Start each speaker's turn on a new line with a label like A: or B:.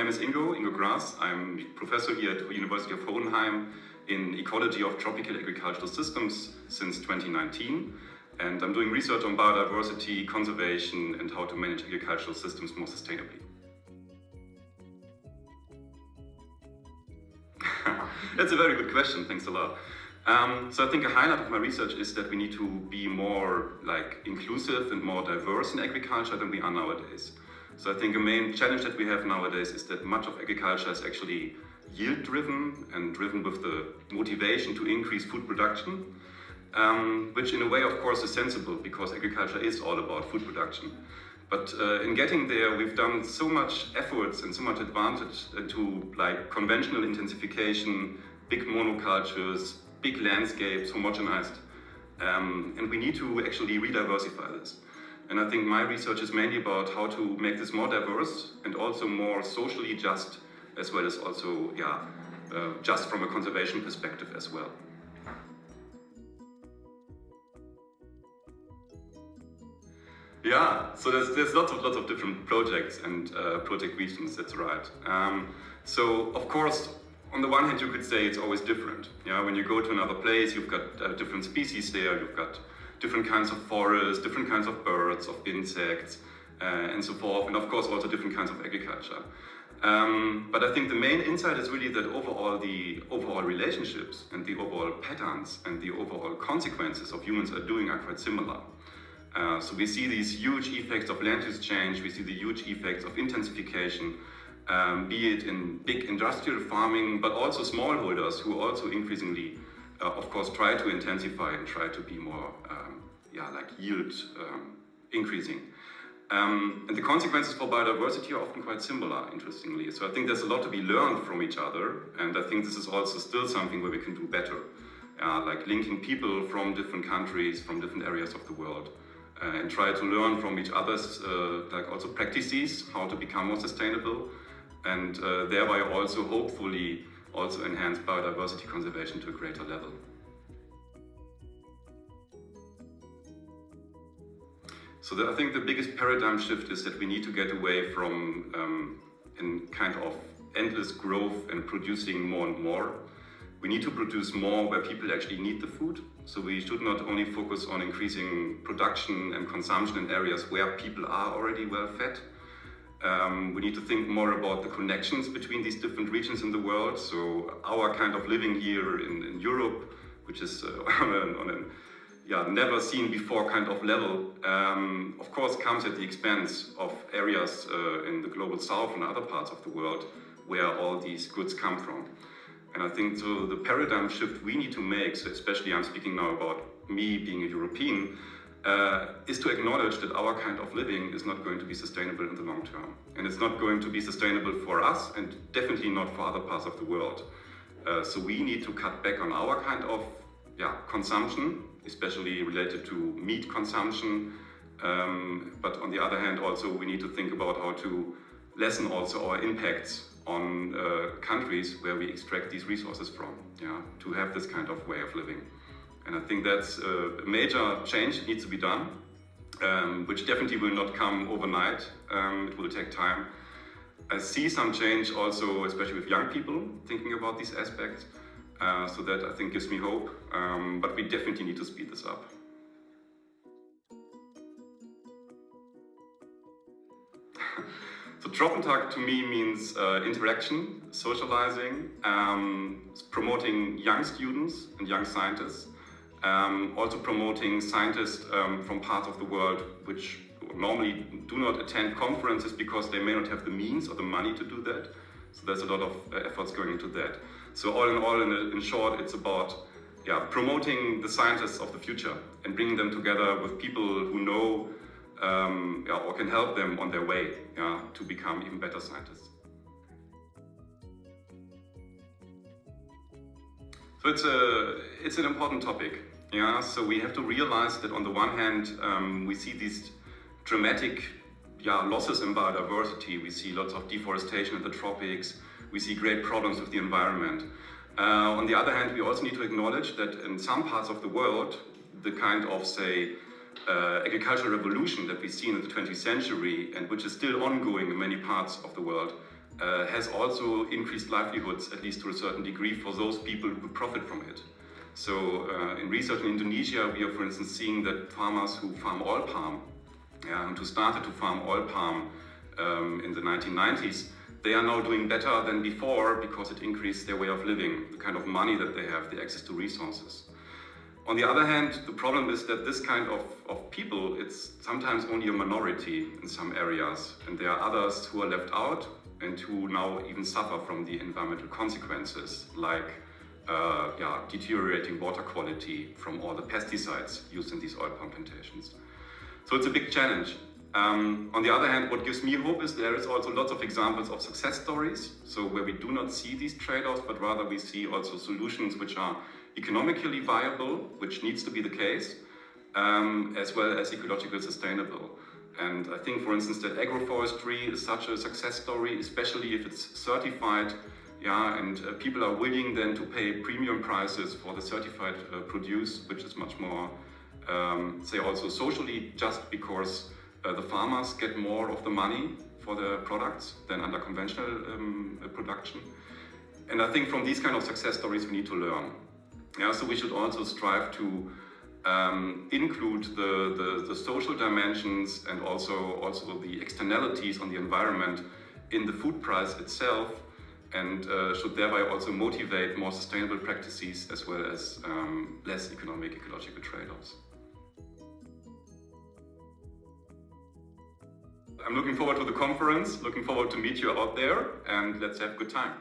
A: name is Ingo Grass. I'm professor here at the University of Hohenheim in ecology of tropical agricultural systems since 2019. And I'm doing research on biodiversity, conservation, and how to manage agricultural systems more sustainably. That's a very good question, thanks a lot. So I think a highlight of my research is that we need to be more inclusive and more diverse in agriculture than we are nowadays. So I think a main challenge that we have nowadays is that much of agriculture is actually yield driven and driven with the motivation to increase food production, which in a way of course is sensible because agriculture is all about food production. But in getting there, we've done so much efforts and so much advantage to conventional intensification, big monocultures, big landscapes, homogenized, and we need to actually re-diversify this. And I think my research is mainly about how to make this more diverse and also more socially just, as well as also, just from a conservation perspective as well. Yeah, so there's lots of different projects and project regions, that's right. So of course, on the one hand you could say it's always different. When you go to another place, you've got different species there, you've got different kinds of forests, different kinds of birds, of insects, and so forth, and of course also different kinds of agriculture. But I think the main insight is really that overall the overall relationships and the overall patterns and the overall consequences of humans are doing are quite similar. So we see these huge effects of land use change, we see the huge effects of intensification, be it in big industrial farming, but also smallholders who also increasingly, of course, try to intensify and try to be more, yield increasing. And the consequences for biodiversity are often quite similar, interestingly. So I think there's a lot to be learned from each other, and I think this is also still something where we can do better, like linking people from different countries, from different areas of the world. And try to learn from each other's also practices, how to become more sustainable, and thereby also hopefully also enhance biodiversity conservation to a greater level. So I think the biggest paradigm shift is that we need to get away from in kind of endless growth and producing more and more. We need to produce more where people actually need the food. So we should not only focus on increasing production and consumption in areas where people are already well fed. We need to think more about the connections between these different regions in the world. So our kind of living here in Europe, which is on a never seen before kind of level, of course comes at the expense of areas in the global south and other parts of the world where all these goods come from. And I think so the paradigm shift we need to make, so especially I'm speaking now about me being a European, is to acknowledge that our kind of living is not going to be sustainable in the long term. And it's not going to be sustainable for us and definitely not for other parts of the world. So we need to cut back on our kind of consumption, especially related to meat consumption. But on the other hand, also we need to think about how to lessen also our impacts on countries where we extract these resources from, to have this kind of way of living. And I think that's a major change that needs to be done, which definitely will not come overnight. It will take time. I see some change also, especially with young people, thinking about these aspects. So that I think gives me hope, but we definitely need to speed this up. So Tropentag to me means interaction, socializing, promoting young students and young scientists, also promoting scientists from parts of the world which normally do not attend conferences because they may not have the means or the money to do that. So there's a lot of efforts going into that. So all in all, in short, it's about promoting the scientists of the future and bringing them together with people who know or can help them on their way to become even better scientists. So it's an important topic. So we have to realize that on the one hand, we see these dramatic losses in biodiversity. We see lots of deforestation in the tropics. We see great problems with the environment. On the other hand, we also need to acknowledge that in some parts of the world, the kind of, say, agricultural revolution that we've seen in the 20th century and which is still ongoing in many parts of the world has also increased livelihoods, at least to a certain degree, for those people who profit from it. So in research in Indonesia, we are, for instance, seeing that farmers who farm oil palm, and who started to farm oil palm in the 1990s, they are now doing better than before because it increased their way of living, the kind of money that they have, the access to resources. On the other hand, the problem is that this kind of people, it's sometimes only a minority in some areas, and there are others who are left out and who now even suffer from the environmental consequences, like deteriorating water quality from all the pesticides used in these oil palm plantations. So it's a big challenge. On the other hand, what gives me hope is there is also lots of examples of success stories, so where we do not see these trade-offs, but rather we see also solutions which are economically viable, which needs to be the case, as well as ecologically sustainable. And I think, for instance, that agroforestry is such a success story, especially if it's certified, and people are willing then to pay premium prices for the certified produce, which is much more, say, also socially just, because the farmers get more of the money for the products than under conventional production. And I think from these kind of success stories we need to learn. So we should also strive to include the social dimensions and also the externalities on the environment in the food price itself, and should thereby also motivate more sustainable practices as well as less economic ecological trade-offs. I'm looking forward to the conference, looking forward to meet you out there, and let's have a good time.